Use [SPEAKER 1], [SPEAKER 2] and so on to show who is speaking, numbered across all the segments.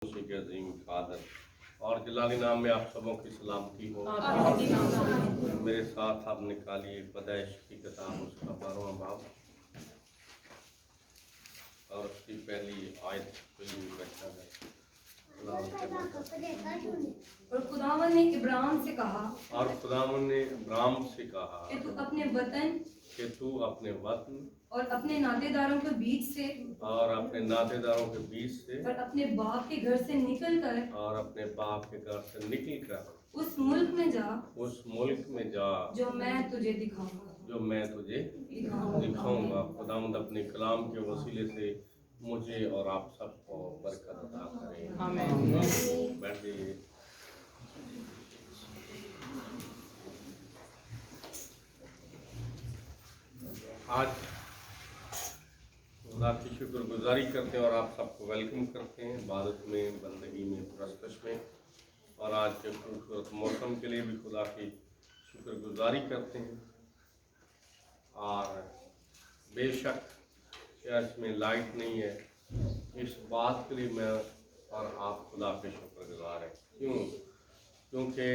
[SPEAKER 1] के अजीम कादर और जलाली नाम में आप सबों की सलामती हो। मेरे साथ आप निकालिए पैदाइश की किताब उसका 12वां बाब और उसकी पहली आयत बैठा है।
[SPEAKER 2] और खुदावन ने इब्राहिम से कहा,
[SPEAKER 1] और खुदावन ने इब्राहिम से कहा
[SPEAKER 2] कि तू अपने वतन और अपने नातेदारों के बीच से और अपने बाप के घर से निकल कर उस मुल्क में जा जो मैं तुझे दिखाऊंगा।
[SPEAKER 1] खुदावंद अपने कलाम के वसीले से मुझे और आप सबको बरकत अता करें। आमीन। बैठ जाइए। आज खुदा की शुक्रगुजारी करते हैं और आप सबको वेलकम करते हैं इबादत में, बंदगी में, प्रस्तश में और आज के खूबसूरत मौसम के लिए भी खुदा की शुक्रगुजारी करते हैं। और बेशक चर्च में लाइट नहीं है, इस बात के लिए मैं और आप खुदा के शुक्रगुजार हैं। क्योंकि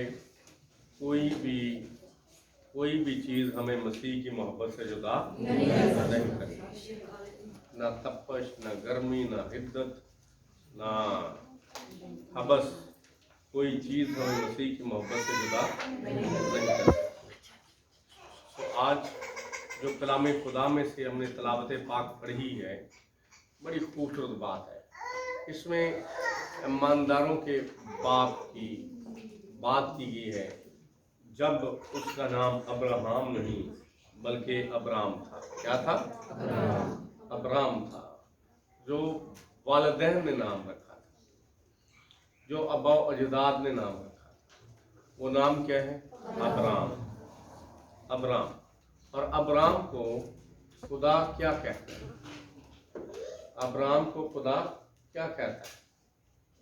[SPEAKER 1] कोई भी चीज़ हमें मसीह की मोहब्बत से जुदा नहीं करती। ना तपश, ना गर्मी, ना हिद्दत, ना हबस, कोई चीज़ हमें मसीह की मोहब्बत से जुदा नहीं करती। तो आज जो कलाम खुदा में से हमने तलावत पाक पढ़ी है, बड़ी खूबसूरत बात है। इसमें ईमानदारों के बाप की बात की गई है जब उसका नाम अब्राहम नहीं बल्कि अब्राम था। क्या था? अब्राम था, जो वालिदैन ने नाम रखा था, जो अबा अजदाद ने नाम रखा था। वो नाम क्या है? अब्राम। और अब्राम को खुदा क्या कहता है? अब्राम को खुदा क्या कहता है?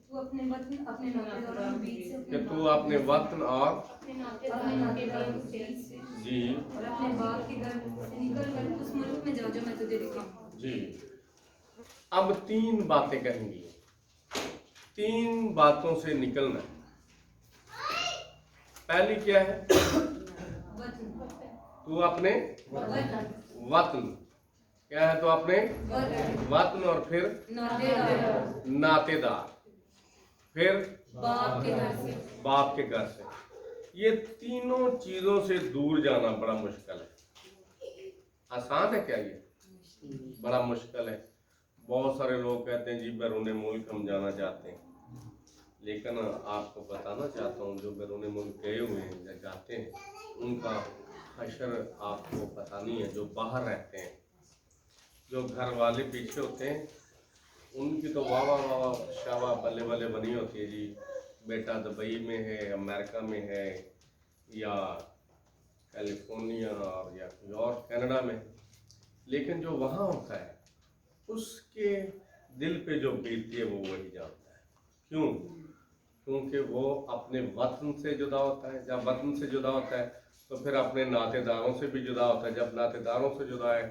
[SPEAKER 2] तू अपने वतन, अपने नातेदारों के बीच से
[SPEAKER 1] कि तू अपने वतन और
[SPEAKER 2] अपने नातेदारों के बीच से
[SPEAKER 1] जी
[SPEAKER 2] और अपने बाप के घर से निकल कर उस मुल्क में जा जो मैं तुझे दिखाऊंगा।
[SPEAKER 1] जी। अब 3 बातें कहेंगी, 3 बातों से निकलना। पहली क्या है? तू अपने वतन। क्या है? तो अपने वतन और फिर नातेदार, फिर बाप के घर से। ये तीनों चीजों से दूर जाना बड़ा मुश्किल है। आसान है क्या? ये बड़ा मुश्किल है। बहुत सारे लोग कहते हैं जी बैरून मुल्क हम जाना चाहते हैं, लेकिन आपको बताना चाहता हूँ जो बैरून मुल्क गए हुए हैं या जाते हैं उनका हशर आपको पता नहीं है। जो बाहर रहते हैं, जो घर वाले पीछे होते हैं, उनकी तो वाह वाह वाह शावा बल्ले बल्ले बनी होती है जी। बेटा दुबई में है, अमेरिका में है, या कैलिफोर्निया और या कोई और कनाडा में। लेकिन जो वहाँ होता है उसके दिल पे जो बीतती है वो वही जानता है। क्यों? क्योंकि वो अपने वतन से जुदा होता है। जब वतन से जुदा होता है तो फिर अपने नातेदारों से भी जुदा होता है। जब नातेदारों से जुदा है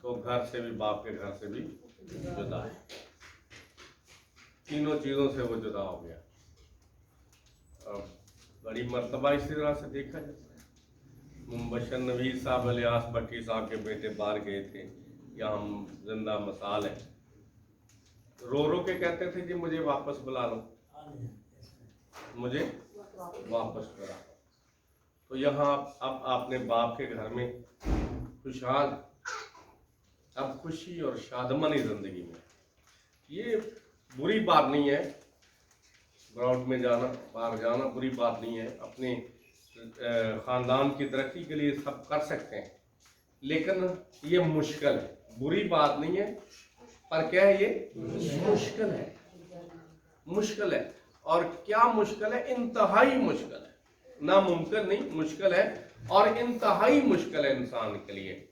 [SPEAKER 1] तो घर से भी, बाप के घर से भी जुदा है। तीनों चीज़ों से वो जुदा हो गया। बड़ी मर्तबा इसी तरह से देखा जाता है। मुंबशर नवीद साहब इलियास भट्टी साहब के बेटे बाहर गए थे, या हम जिंदा मिसाल है। रो रो के कहते थे जी मुझे वापस बुला लो, मुझे वापस बुला लो। तो यहाँ अब आपने बाप के घर में खुशहाल, अब खुशी और शादमानी जिंदगी में। ये बुरी बात नहीं है, ग्राउंड में जाना, बाहर जाना बुरी बात नहीं है। अपने ख़ानदान की तरक्की के लिए सब कर सकते हैं, लेकिन ये मुश्किल है। बुरी बात नहीं है, पर क्या है? ये मुश्किल है। और क्या मुश्किल है? इंतहाई मुश्किल है। नामुमकिन नहीं, मुश्किल है और इंतहाई मुश्किल है इंसान के लिए।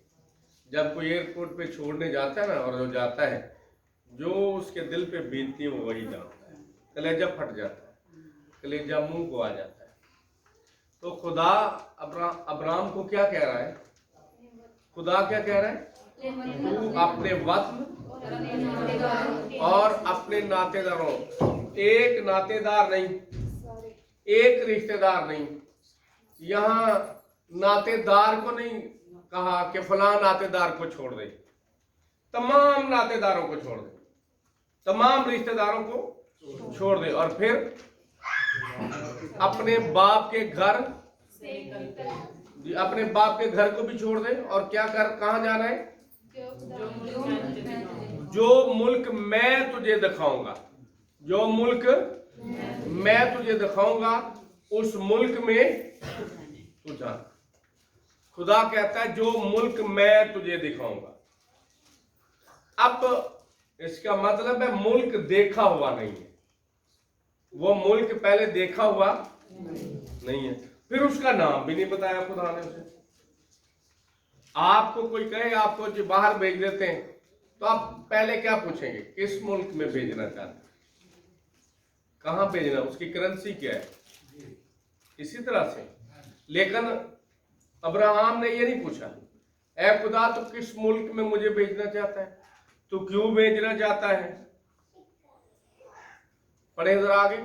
[SPEAKER 1] जब कोई एयरपोर्ट पे छोड़ने जाता है ना, और जो जाता है, जो उसके दिल पे बीतती है वो वही जानता है। कलेजा फट जाता है, कलेजा मुंह को आ जाता है। तो खुदा अब्राम को क्या कह रहा है? खुदा क्या कह रहा है? तू अपने वतन और अपने नातेदारों एक नातेदार नहीं, एक रिश्तेदार नहीं, यहाँ नातेदार को नहीं कहा कि फलां नातेदार को छोड़ दे, तमाम नातेदारों को छोड़ दे, तमाम रिश्तेदारों को छोड़ दे, और फिर अपने बाप के घर, अपने बाप के घर को भी छोड़ दे, और क्या कर, कहां जाना है? जो मुल्क मैं तुझे दिखाऊंगा, जो मुल्क मैं तुझे दिखाऊंगा उस मुल्क में तू जा। खुदा कहता है जो मुल्क मैं तुझे दिखाऊंगा। अब इसका मतलब है मुल्क देखा हुआ नहीं है, वो मुल्क पहले देखा हुआ नहीं है। फिर उसका नाम भी नहीं बताया खुदा ने उसे। आपको कोई कहे आपको जो बाहर भेज देते हैं तो आप पहले क्या पूछेंगे? किस मुल्क में भेजना चाहते हैं, कहां भेजना, उसकी करेंसी क्या है, इसी तरह से। लेकिन अब्राहम ने ये नहीं पूछा, ऐ खुदा तू किस मुल्क में मुझे भेजना चाहता है, तू क्यों भेजना चाहता है? पढ़े जरा आगे।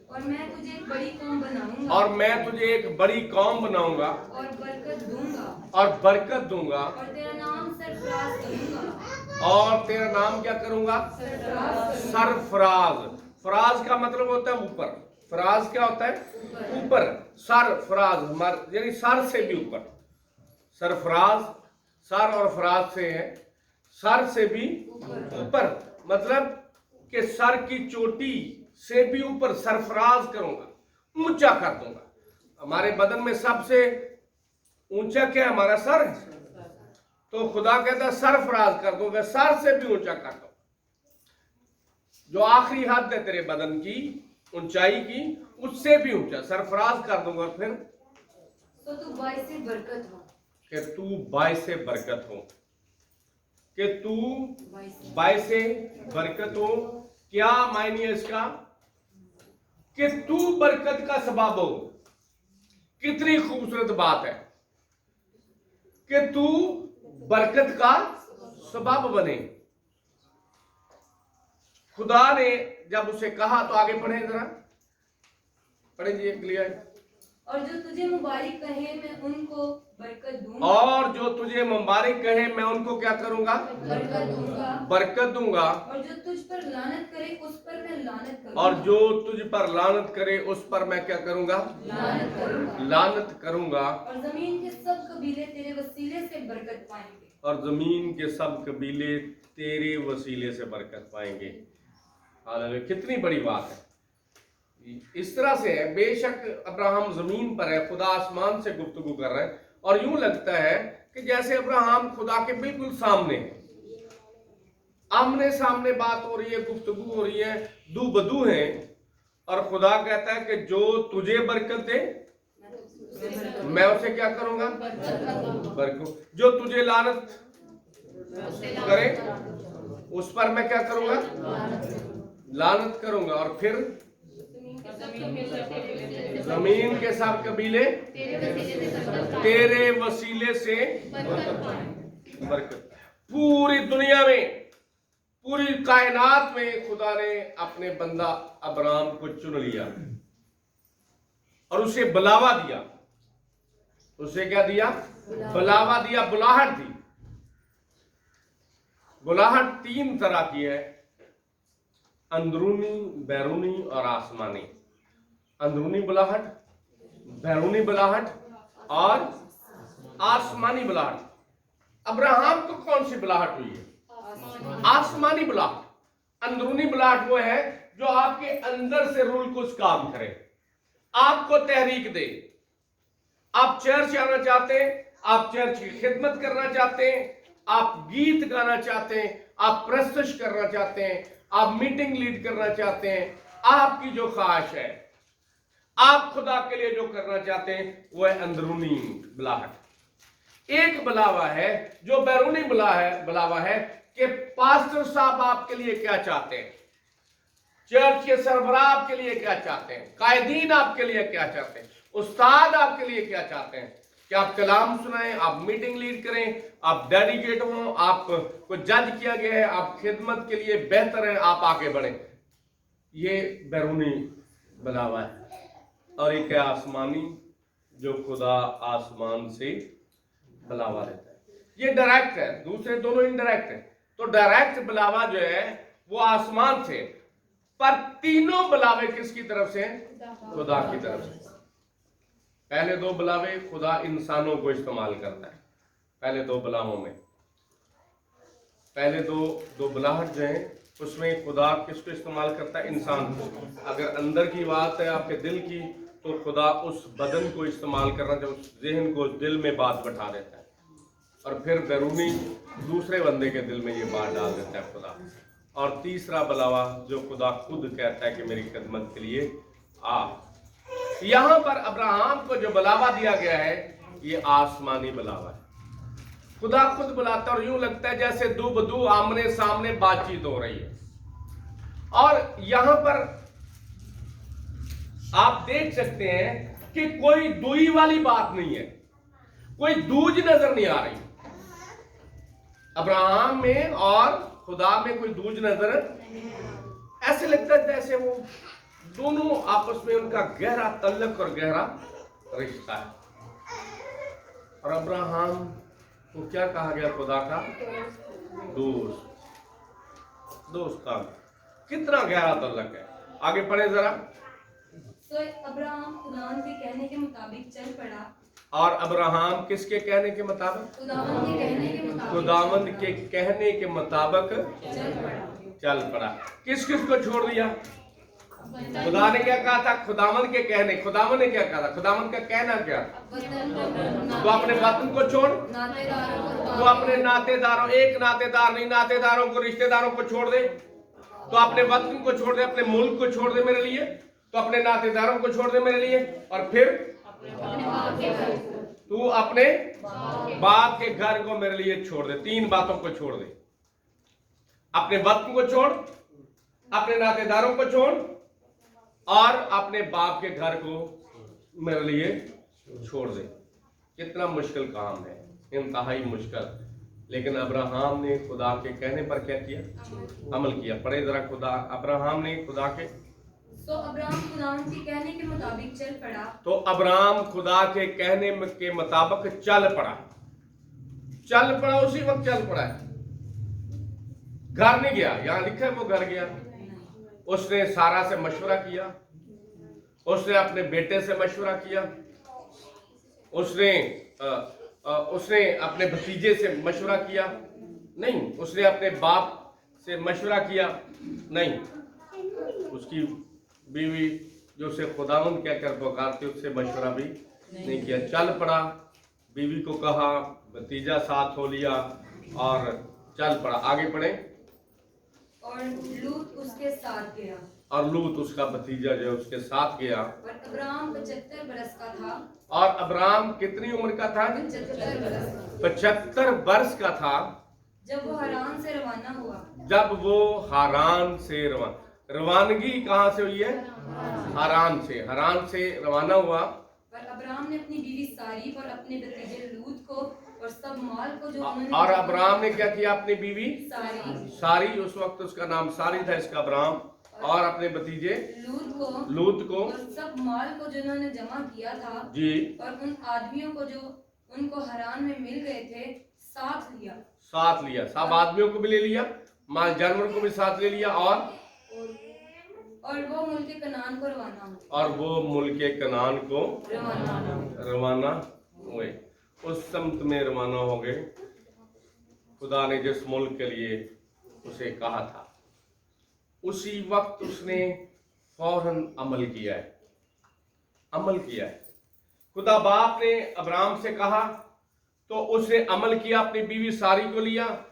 [SPEAKER 2] और मैं तुझे एक बड़ी कौम बनाऊंगा,
[SPEAKER 1] और मैं तुझे एक बड़ी कौम बनाऊंगा,
[SPEAKER 2] और बरकत दूंगा,
[SPEAKER 1] और बरकत दूंगा,
[SPEAKER 2] और तेरा नाम सरफराज करूंगा।
[SPEAKER 1] और तेरा नाम क्या करूंगा? सरफराज। फराज का मतलब होता है ऊपर। फराज क्या होता है? ऊपर। सरफराज हमारे यानी सर से भी ऊपर। सरफराज सर और फराज से है, सर से भी ऊपर, मतलब कि सर की चोटी से भी ऊपर सरफराज करूंगा, ऊंचा कर दूंगा। हमारे बदन में सबसे ऊंचा क्या है? हमारा सर। तो खुदा कहता है सरफराज कर दूंगा, सर से भी ऊंचा कर दूंगा। जो आखिरी हद है तेरे बदन की ऊंचाई की, उससे भी ऊंचा सरफराज कर दूंगा। फिर
[SPEAKER 2] तो तू बाइस बरकत हो,
[SPEAKER 1] कि तू बाइस बरकत हो, कि तू बाइस बरकत हो। क्या मायने है इसका? कि तू बरकत का सबब हो। कितनी खूबसूरत बात है कि तू बरकत का सबब बने। खुदा ने जब उसे कहा, तो आगे पढ़े जरा, पढ़े जी क्लियर।
[SPEAKER 2] और जो तुझे मुबारक कहे मैं उनको बरकत दूंगा,
[SPEAKER 1] और जो तुझे मुबारक कहे मैं उनको क्या करूंगा?
[SPEAKER 2] बरकत दूंगा।
[SPEAKER 1] बरकत दूंगा।
[SPEAKER 2] और जो तुझ पर लानत करे उस पर मैं लानत करूंगा,
[SPEAKER 1] और जो तुझ पर लानत करे उस पर मैं क्या करूंगा?
[SPEAKER 2] लानत करूंगा।
[SPEAKER 1] लानत करूंगा।
[SPEAKER 2] और जमीन के सब कबीले तेरे वसीले से बरकत पाएंगे,
[SPEAKER 1] और जमीन के सब कबीले तेरे वसीले से बरकत पाएंगे। हालेलुया, कितनी बड़ी बात है। इस तरह से है, बेशक अब्राहम जमीन पर है, खुदा आसमान से गुफ्तगू कर रहे हैं, और यूं लगता है कि जैसे अब्राहम खुदा के बिल्कुल सामने है, आमने सामने बात हो रही है, गुफ्तगू हो रही है, दू बदू है। और खुदा कहता है कि जो तुझे बरकत दे मैं उसे क्या करूंगा? बरकत। जो तुझे लानत करे उस पर मैं क्या करूंगा? लानत करूंगा। और फिर जमीन के सब कबीले तेरे वसीले से बरकत। पूरी दुनिया में, पूरी कायनात में खुदा ने अपने बंदा अब्राहम को चुन लिया और उसे बुलावा दिया। उसे क्या दिया? बुलावा दिया, बुलाहट दी। बुलाहट तीन तरह की है, अंदरूनी, बैरूनी और आसमानी। अंदरूनी बुलाहट, बैरूनी बुलाहट और आसमानी बुलाहट। अब्राहम को कौन सी बुलाहट हुई है? आसमानी बुलाहट। अंदरूनी बुलाहट वो है जो आपके अंदर से रूल कुछ काम करे, आपको तहरीक दे। आप चर्च आना चाहते हैं, आप चर्च की खिदमत करना चाहते हैं, आप गीत गाना चाहते हैं, आप प्रस्तुत करना चाहते हैं, आप मीटिंग लीड करना चाहते हैं, आपकी जो ख्वाहिश है, आप खुदा के लिए जो करना चाहते हैं, वो है अंदरूनी बुलाहट। एक बुलावा है जो बैरूनी बुलावा है कि पास्टर साहब आपके लिए क्या चाहते हैं, चर्च के सरबराह आपके लिए क्या चाहते हैं, कायदीन आपके लिए क्या चाहते हैं, उस्ताद आपके लिए क्या चाहते हैं। कि आप कलाम सुनाएं, आप मीटिंग लीड करें, आप डेडिकेट हों, आपको जज किया गया है, आप खिदमत के लिए बेहतर है, आप आगे बढ़ें। ये बैरूनी बुलावा है। और एक है आसमानी, जो खुदा आसमान से बुलावा देता है। ये डायरेक्ट है, दूसरे दोनों इनडायरेक्ट है। तो डायरेक्ट बुलावा जो है वो आसमान से, पर तीनों बुलावे किसकी तरफ से? खुदा की तरफ से। पहले दो बुलावे खुदा इंसानों को इस्तेमाल करता है। पहले दो बुलावों में, पहले दो बुलाहट जो है उसमें खुदा किसको इस्तेमाल करता है? इंसान को। अगर अंदर की बात है आपके दिल की, तो खुदा उस बदन को इस्तेमाल करना, जब उस जहन को, उस दिल में बात बैठा देता है, और फिर बैरूनी दूसरे बंदे के दिल में ये बात डाल देता है खुदा। और तीसरा बुलावा जो खुदा खुद कहता है कि मेरी खिदमत के लिए आ। यहां पर अब्राहम को जो बुलावा दिया गया है ये आसमानी बुलावा है। खुदा खुद बुलाता और यूं लगता है जैसे दो बदू आमने सामने बातचीत हो रही है। और यहां पर आप देख सकते हैं कि कोई दुई वाली बात नहीं है, कोई दूज नजर नहीं आ रही। अब्राहम में और खुदा में कोई दूज नजर, ऐसे लगता है जैसे वो दोनों आपस में उनका गहरा तल्लक और गहरा रिश्ता है। और अब्राहम को क्या कहा गया? खुदा का दोस्त। दोस्त का कितना गहरा तल्लक है। आगे पढ़े जरा।
[SPEAKER 2] तो अब्राहम खुदावंद के कहने के मुताबिक चल पड़ा।
[SPEAKER 1] और अब्राहम किसके कहने के मुताबिक?
[SPEAKER 2] खुदावंद के कहने के मुताबिक।
[SPEAKER 1] खुदावंद के कहने के मुताबिक चल पड़ा। किस किस को छोड़ दिया? खुदा ने क्या कहा था? खुदावंद के कहने। खुदावंद ने क्या कहा था? खुदावंद का कहना क्या? तो अपने वतन को छोड़, तो अपने नातेदारों, एक नातेदार नहीं, नातेदारों को, रिश्तेदारों को छोड़ दे। तो अपने वतन को छोड़ दे, अपने मुल्क को छोड़ दे मेरे लिए, तो अपने नातेदारों को छोड़ दे मेरे लिए, और फिर तू अपने बाप के घर को मेरे लिए छोड़ दे। तीन बातों को छोड़ दे। अपने वतन को छोड़, अपने नातेदारों को छोड़, और अपने बाप के घर को मेरे लिए छोड़ दे। कितना मुश्किल काम है, इंतहाई मुश्किल। लेकिन अब्राहम ने खुदा के कहने पर क्या किया? अमल किया। पढ़े जरा। खुदा, अब्राहम ने खुदा के,
[SPEAKER 2] तो अब्राहम खुदावंद के कहने के मुताबिक चल पड़ा।
[SPEAKER 1] तो अब्राहम खुदा के कहने के मुताबिक चल पड़ा। चल पड़ा, उसी वक्त चल पड़ा है। घर नहीं गया, यहां लिखा है वो घर गया। उसने सारा से मशवरा किया, उसने अपने बेटे से मशवरा किया, उसने अपने भतीजे से मशवरा किया नहीं, उसने अपने बाप से मशवरा किया नहीं, उसकी बीवी जो उसे खुदावंद कहकर पुकारती उससे मशवरा भी नहीं किया। चल पड़ा, बीवी को कहा, भतीजा साथ हो लिया और चल पड़ा। आगे पढ़े।
[SPEAKER 2] और लूत उसके साथ गया।
[SPEAKER 1] और लूत उसका भतीजा जो उसके साथ गया।
[SPEAKER 2] और अब्राहम 75 बरस का था।
[SPEAKER 1] और अब्राहम कितनी उम्र का था?
[SPEAKER 2] 75 बरस का।
[SPEAKER 1] 75 वर्ष का था
[SPEAKER 2] जब वो हारान से रवाना हुआ।
[SPEAKER 1] जब वो हारान से रवानगी कहाँ से हुई है? हारान से। हारान से रवाना हुआ।
[SPEAKER 2] और अब्राहम ने अपनी बीवी सारी और अपने भतीजे लूत को और सब माल को जो उन्होंने,
[SPEAKER 1] और अब्राहम ने क्या किया? अपनी बीवी
[SPEAKER 2] सारी,
[SPEAKER 1] उस वक्त उसका नाम सारी था, इसका अब्राहम, और अपने भतीजे लूत को
[SPEAKER 2] और सब माल को जो उन्होंने जमा किया था
[SPEAKER 1] जी,
[SPEAKER 2] और उन आदमियों को जो उनको हरान में मिल गए थे साथ लिया।
[SPEAKER 1] सब आदमियों को भी ले लिया, माल जानवर को भी साथ ले लिया,
[SPEAKER 2] और वो मुल्क कनान को
[SPEAKER 1] रवाना हुए। उस समत में रवाना हो गए। खुदा ने जिस मुल्क के लिए उसे कहा था उसी वक्त उसने फौरन अमल किया है। खुदा बाप ने अब्राहम से कहा तो उसने अमल किया, अपनी बीवी सारी को लिया,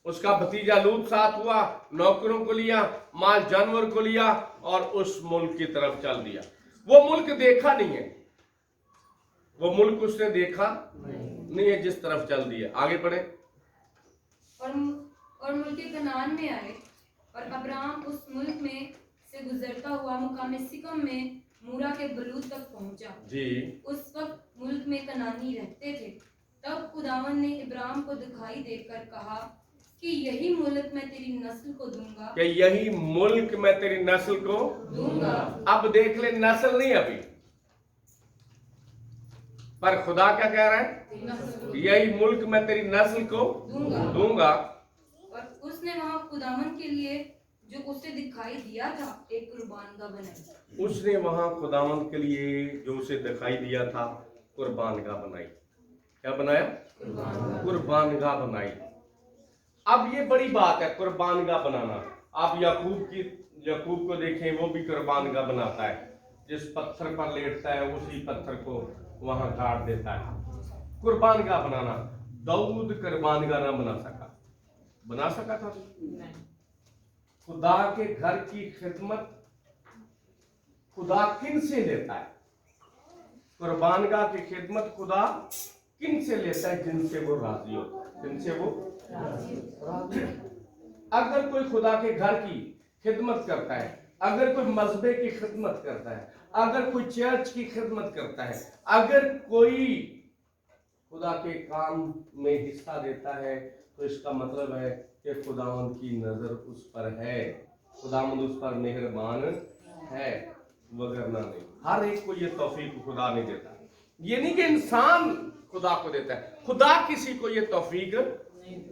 [SPEAKER 1] उसका भतीजा लूत साथ हुआ, नौकरों को लिया, माल जानवर को लिया और उस मुल्क की तरफ चल दिया। वो मुल्क देखा नहीं है, वो मुल्क उसने देखा नहीं है जिस तरफ चल दिया। आगे बढ़े।
[SPEAKER 2] और मुल्क कनान में आए और अब्राहम उस मुल्क में से गुजरता हुआ मुकाम सिकम में मूरा के बलूत तक पहुंचा।
[SPEAKER 1] जी।
[SPEAKER 2] उस वक्त मुल्क में कनानी रहते थे। तब खुदावन ने इब्राहिम को दिखाई देकर कहा कि यही मुल्क मैं तेरी नस्ल को दूंगा।
[SPEAKER 1] कि यही मुल्क मैं तेरी नस्ल को
[SPEAKER 2] दूंगा।
[SPEAKER 1] अब देख ले, नस्ल नहीं अभी, पर खुदा क्या कह रहा है? यही मुल्क मैं तेरी नस्ल को दूंगा।
[SPEAKER 2] और उसने वहां खुदावन के लिए जो उसे दिखाई दिया था एक कुर्बानगाह बनाई।
[SPEAKER 1] उसने वहां खुदावन के लिए जो उसे दिखाई दिया था कुर्बानगाह बनाई। क्या बनाया? कुर्बानगाह बनाई। अब ये बड़ी बात है कुर्बानगाह बनाना। आप याकूब को देखें, वो भी कुर्बानगाह बनाता है। जिस पत्थर पर लेटता है उसी पत्थर को वहां काट देता है। कुर्बानगाह बनाना। दाऊद कुर्बानगाह ना बना सका था? खुदा के घर की खिदमत खुदा किन से लेता है? कुर्बानगाह की खिदमत खुदा किन से लेता है? जिनसे वो राजी होता है। जिनसे वो राजी। अगर कोई खुदा के घर की खिदमत करता है, अगर कोई मजहबे की खिदमत करता है, अगर कोई चर्च की खिदमत करता है, अगर कोई खुदा के काम में हिस्सा देता है, तो इसका मतलब है कि खुदावंद की नजर उस पर है, खुदावंद उस पर मेहरबान है, वगरना नहीं। हर एक को ये तौफीक खुदा नहीं देता। ये नहीं कि इंसान खुदा को देता है, खुदा किसी को ये तौफीक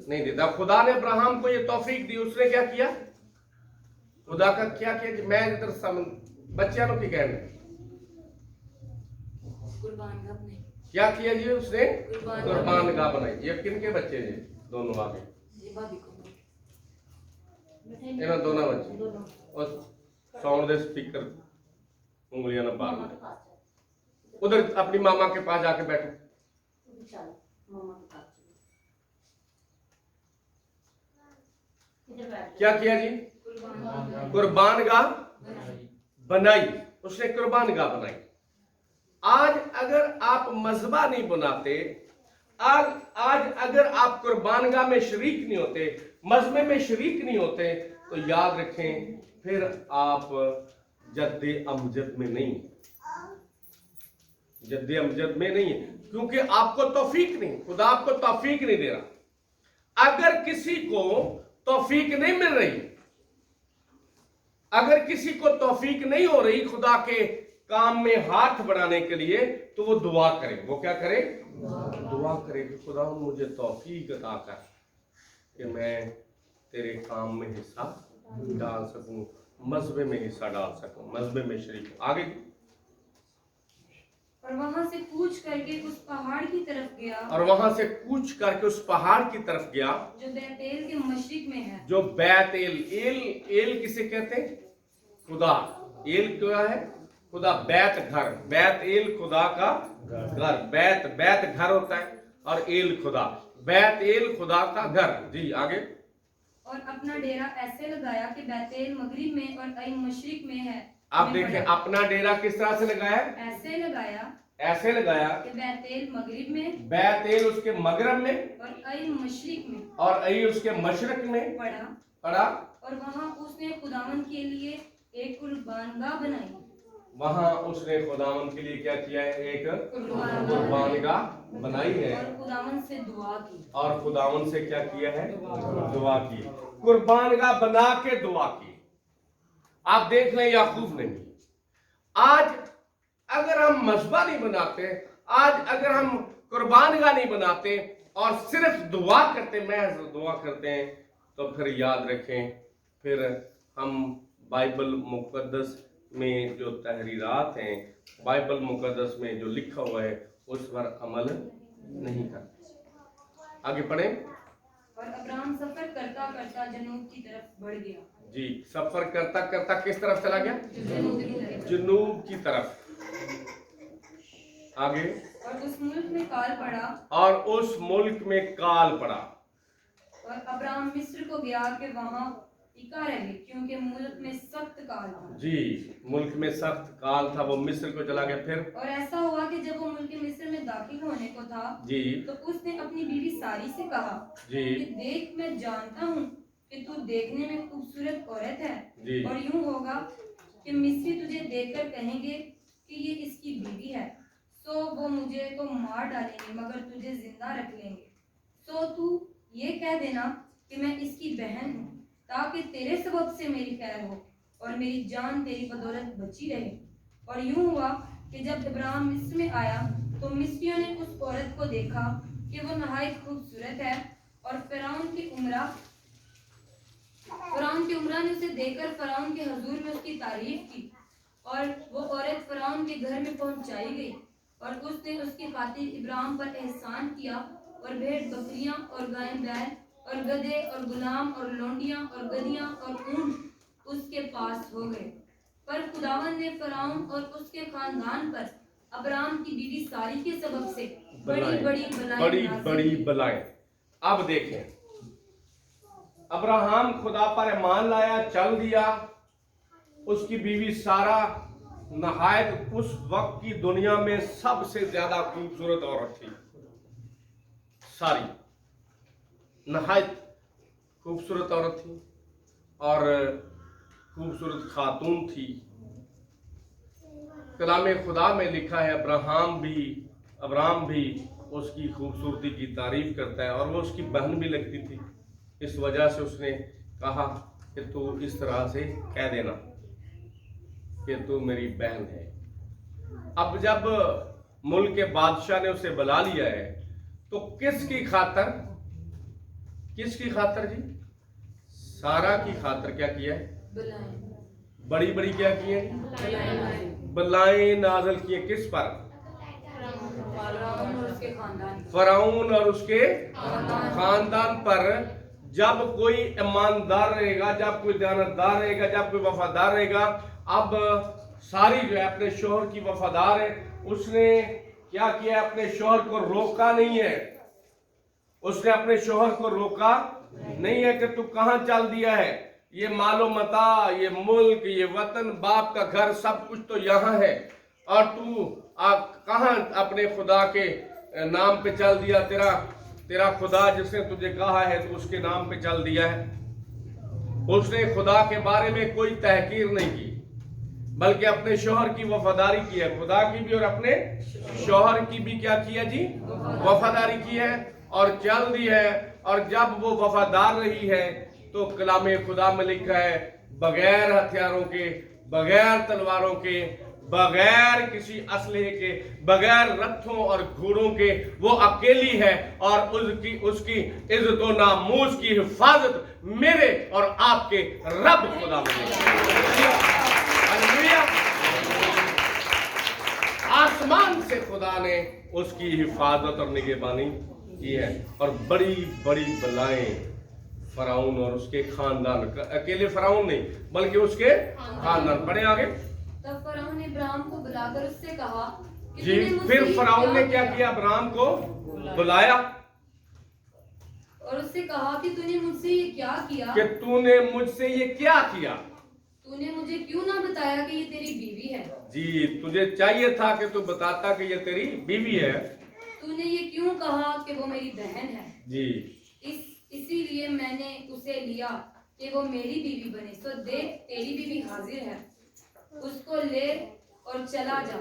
[SPEAKER 1] नहीं देता। खुदा ने अब्राहम को ये तौफीक दी, उसने क्या किया? खुदा का क्या किया कि मैं इधर बच्चियां की कहने क्या किया जी? उसने कुर्बानगाह बनाई। ये किनके बच्चे जी? दोनों आगे इन्होंने दोनों बच्चे और साउंड दे स्पीकर उंगलियां ना पार। उधर अपनी मामा के पास जाके बैठो। क्या किया जी? कुर्बानगाह बनाई। उसने कुर्बानगाह बनाई। आज अगर आप मजबा नहीं बनाते, आज अगर आप कुर्बानगाह में शरीक नहीं होते, मजमे में शरीक नहीं होते, तो याद रखें फिर आप जद्दे अमजद में नहीं, जद्दे अमजद में नहीं है, क्योंकि आपको तौफीक नहीं, खुदा आपको तौफीक नहीं दे रहा। अगर किसी को तौफीक नहीं मिल रही, अगर किसी को तौफीक नहीं हो रही खुदा के काम में हाथ बढ़ाने के लिए, तो वो दुआ करे। वो क्या करे? दुआ करे कि खुदा मुझे तौफीक अता कर कि मैं तेरे काम में हिस्सा डाल सकूं, मजहबे में हिस्सा डाल सकूं, मजहबे में शरीक। आगे
[SPEAKER 2] और वहां से कूच करके उस पहाड़ की तरफ गया,
[SPEAKER 1] और वहां से कूच करके उस पहाड़ की तरफ गया
[SPEAKER 2] जो बैतेल के मशरिक में है।
[SPEAKER 1] जो बैतेल, एल किसे कहते हैं? खुदा। एल क्या है? खुदा। बैत घर, बैत एल खुदा का घर। बैत घर होता है और एल खुदा। बैत एल खुदा का घर। जी आगे।
[SPEAKER 2] और अपना डेरा ऐसे लगाया कि बैतेल मगरिब में और आई मशरिक में है।
[SPEAKER 1] आप देखें अपना डेरा किस तरह से लगाया? ऐसे लगाया
[SPEAKER 2] कि बैतेल मगरिब में,
[SPEAKER 1] बैतेल उसके मगरब में
[SPEAKER 2] और आई मशरिक में,
[SPEAKER 1] और आई उसके मशरक में पड़ा।
[SPEAKER 2] और वहां उसने खुदावन के लिए एक कुर्बानगाह बनाई।
[SPEAKER 1] वहां उसने खुदावन के लिए क्या किया है? एक कुर्बानगाह बनाई है।
[SPEAKER 2] और खुदावन से दुआ की।
[SPEAKER 1] और खुदावन से क्या किया है? दुआ की। कुर्बानगाह बना के दुआ की। आप देख लें याकूब ने भी। आज अगर हम मजबा नहीं बनाते, आज अगर हम कुर्बानगाह नहीं बनाते और सिर्फ दुआ करते, महज दुआ करते हैं, तो फिर याद रखें फिर हम बाइबल मुकद्दस में जो तहरीरात हैं, बाइबल मुकद्दस में जो लिखा हुआ है उस पर अमल नहीं करते। आगे पढ़ें।
[SPEAKER 2] और अब्राहम सफर करता करता जनूब की तरफ बढ़ गया।
[SPEAKER 1] जी, सफर करता करता किस तरफ चला गया? जनूब की तरफ। आगे।
[SPEAKER 2] और उस मुल्क में काल पड़ा।
[SPEAKER 1] और उस मुल्क में काल पड़ा।
[SPEAKER 2] और अब्राहम मिस्र को गया कि वहां टिका रहे, क्योंकि मुल्क में सख्त काल था। जी,
[SPEAKER 1] मुल्क में सख्त काल था, वो मिस्र को चला गया। फिर
[SPEAKER 2] और ऐसा हुआ कि जब वो मुल्क मिस्र में दाखिल होने को था
[SPEAKER 1] जी,
[SPEAKER 2] तो उसने अपनी बीवी सारी से कहा
[SPEAKER 1] जी
[SPEAKER 2] कि देख, मैं जानता हूँ कि तू देखने में खूबसूरत औरत है,
[SPEAKER 1] जी,
[SPEAKER 2] और यूं होगा कि मिस्री तुझे देखकर कहेंगे कि ये इसकी बीवी है, सो वो मुझे तो मार डालेंगे मगर तुझे जिंदा रख लेंगे। सो तू ये कह देना कि मैं इसकी बहन हूँ, ताकि तेरे सबब से मेरी खैर हो और मेरी जान तेरी बदौलत बची रहे। और यूं हुआ कि जब इब्राहिम मिस्र में आया तो मिस्रियों ने उस औरत को देखा कि वो नहायत खूबसूरत है, और फिरौन की उमरा ने उसे देखकर फिरौन के हुजूर में उसकी तारीफ की। और वो औरत फिरौन के घर में पहुंचाई गई, और उसने उसकी खातिर इब्राहिम पर एहसान किया, और भेड़ बकरियां और गाय बैल और गधे और गुलाम और लौंडियां और गधियां और ऊंट उसके पास हो गए। पर खुदावन ने फिरौन और उसके खानदान पर अब्राम की बीवी सारी के सबब से बड़ी बड़ी
[SPEAKER 1] बलाएं। अब देखें, अब्राहम खुदा पर ईमान लाया, चल दिया। उसकी बीवी सारा नहायत उस वक्त की दुनिया में सबसे ज्यादा खूबसूरत औरत थी। सारी नहायत खूबसूरत औरत थी और खूबसूरत खातून थी। कलाम खुदा में लिखा है अब्राहम भी उसकी खूबसूरती की तारीफ करता है, और वो उसकी बहन भी लगती थी। इस वजह से उसने कहा कि तू इस तरह से कह देना कि तू मेरी बहन है। अब जब मुल्क के बादशाह ने उसे बुला लिया है तो किसकी खातर जी? सारा की खातर क्या किया है? बड़ी बड़ी क्या की है? बलाएं नाज़िल किए। किस पर? फराउन और उसके खानदान पर। जब कोई ईमानदार रहेगा, जब कोई दयानतदार रहेगा, जब कोई वफादार रहेगा। अब सारी जो है अपने शोहर की वफादार है। उसने क्या किया? अपने शोहर को रोका नहीं है। उसने अपने शोहर को रोका नहीं है कि तू कहां चल दिया है। ये मालो मता, ये मुल्क, ये वतन, बाप का घर, सब कुछ तो यहाँ है, और तू कहां अपने खुदा के नाम पे चल दिया। तेरा खुदा जिसने तुझे कहा है तो उसके नाम पे चल दिया है। उसने खुदा के बारे में कोई तहकीर नहीं की, बल्कि अपने शोहर की वफादारी की है। खुदा की भी और अपने शोहर की भी क्या किया जी? वफादारी की है और चल दी है। और जब वो वफादार रही है तो कलामे खुदा में लिखा है, बगैर हथियारों के, बगैर तलवारों के, बगैर किसी असलहे के, बगैर रथों और घोड़ों के वो अकेली है, और उसकी इज्जत और नामूस की हिफाजत मेरे और आपके रब खुदा में। आसमान से खुदा ने उसकी हिफाजत और निगहबानी की है। और बड़ी बड़ी बलाएं फराउन और उसके खानदान, अकेले फराउन नहीं बल्कि उसके खानदान। पढ़े आगे।
[SPEAKER 2] तब फराउन ने इब्राहिम को बुलाकर उससे कहा कि
[SPEAKER 1] जी, फिर फराउन ने क्या किया? अब्राहम को बुलाया
[SPEAKER 2] और उससे कहा कि तूने मुझसे ये क्या किया?
[SPEAKER 1] कि तूने मुझसे ये क्या किया?
[SPEAKER 2] तूने मुझे क्यों ना बताया कि ये तेरी बीवी है?
[SPEAKER 1] जी, तुझे चाहिए था कि तू बताता कि ये तेरी बीवी है।
[SPEAKER 2] तूने ये क्यों कहा कि वो मेरी बहन है?
[SPEAKER 1] जी,
[SPEAKER 2] इसीलिए मैंने उसे लिया कि वो मेरी बीवी बने। तो देख, तेरी बीवी हाजिर है, उसको ले और चला जा।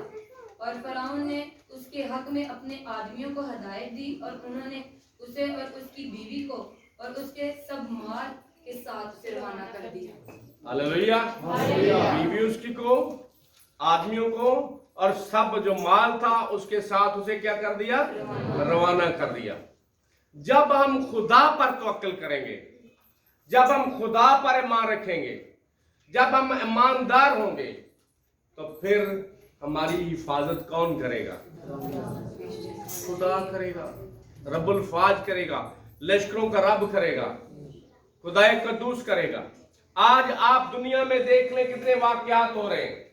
[SPEAKER 2] और फराउन ने उसके हक में अपने आदमियों को हिदायत दी, और उन्होंने उसे और उसकी बीवी को और उसके सब माल के साथ उसे रवाना कर दिया।
[SPEAKER 1] हालेलुया। बीवी उसकी को, आदमियों को, और सब जो माल था उसके साथ उसे क्या कर दिया? रवाना कर दिया। जब हम खुदा पर तवक्कुल करेंगे, जब हम खुदा पर ईमान रखेंगे, जब हम ईमानदार होंगे, तो फिर हमारी हिफाजत कौन करेगा? खुदा करेगा, रब्बुल फाज करेगा, लश्करों का रब करेगा, खुदाए कद्दूस करेगा। आज आप दुनिया में देख लें कितने वाकयात हो रहे हैं।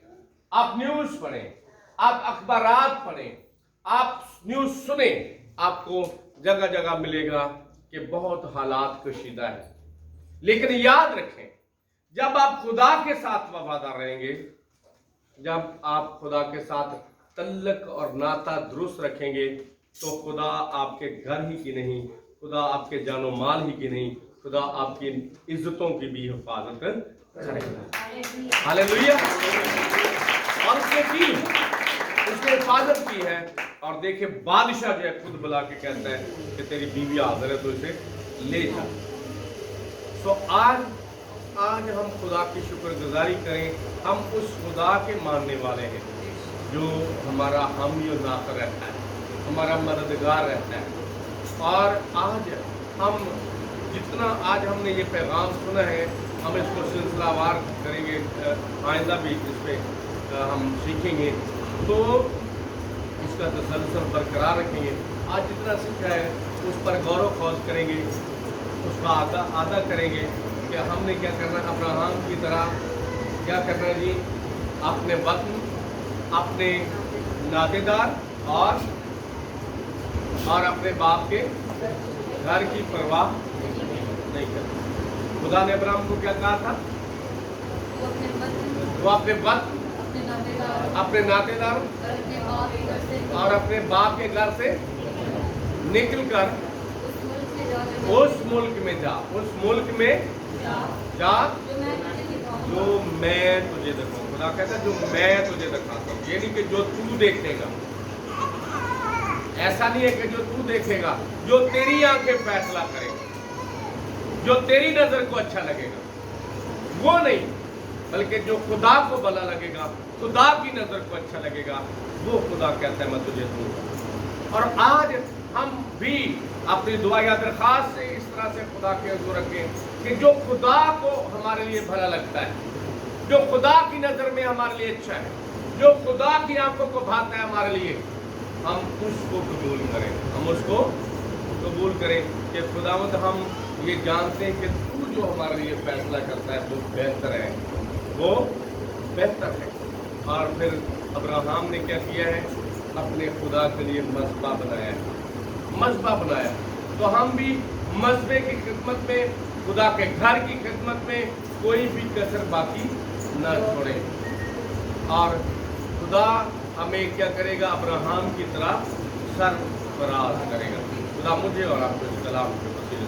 [SPEAKER 1] आप न्यूज पढ़ें, आप अखबारात पढ़ें, आप न्यूज सुने, आपको जगह जगह मिलेगा कि बहुत हालात कशीदा है। लेकिन याद रखें, जब आप खुदा के साथ वफादार रहेंगे, जब आप खुदा के साथ तल्लक और नाता दुरुस्त रखेंगे, तो खुदा आपके घर ही की नहीं, खुदा आपके जानो माल ही की नहीं, खुदा आपकी इज्जतों की भी हिफाजत करेगा। हालेलुया। और उसने की उसने हिफाजत की है। और देखिए बादशाह जो है खुद बुला के कहता है कि तेरी बीवी हाजिर है तो इसे ले जा। तो आज हम खुदा की शुक्रगुजारी करें, हम उस खुदा के मानने वाले हैं जो हमारा हामी और नासर रहता है, हमारा मददगार रहता है। और आज हम जितना आज हमने ये पैगाम सुना है, हम इसको सिलसिलावार करेंगे, आइंदा भी इस पर हम सीखेंगे, तो इसका तसलसल बरकरार रखेंगे। आज जितना सीखा है उस पर गौर खोज करेंगे, उसका आदा करेंगे कि हमने क्या करना है। अब्राहम की तरह क्या करना है जी, अपने वतन, अपने नातेदार और अपने बाप के घर की परवाह नहीं करना। खुदा ने अब्राहम को क्या कहा था? वो अपने वतन, अपने नातेदार और अपने बाप के घर से निकलकर उस मुल्क में जा, उस मुल्क में जा जो मैं तुझे दिखाऊं। खुदा कहता है जो मैं तुझे दिखाता हूँ, ये नहीं कि जो तू देखेगा। ऐसा नहीं है कि जो तू देखेगा, जो तेरी आंखें फैसला करेगा, जो तेरी नजर को अच्छा लगेगा, वो नहीं, बल्कि जो खुदा को भला लगेगा, खुदा की नजर को अच्छा लगेगा, वो खुदा कहता है मैं तुझे दूंगा। और आज हम भी अपनी दुआ या दरखास्त से इस तरह से खुदा के हुजूर रखें कि जो खुदा को हमारे लिए भला लगता है, जो खुदा की नजर में हमारे लिए अच्छा है, जो खुदा की आंखों को भाता है हमारे लिए, हम उसको कबूल करें, हम उसको कबूल करें कि खुदावंद हम ये जानते हैं कि तू जो हमारे लिए फैसला करता है वो बेहतर है, वो बेहतर है। और फिर अब्राहम ने क्या किया है? अपने खुदा के लिए मज़बा बनाया है, मज़बा बनाया। तो हम भी मज़बे की खिदमत में, खुदा के घर की खिदमत में कोई भी कसर बाकी न छोड़ें। और खुदा हमें क्या करेगा? अब्राहम की तरह सरफराज करेगा। खुदा मुझे और आपको इस कलाम के वसीले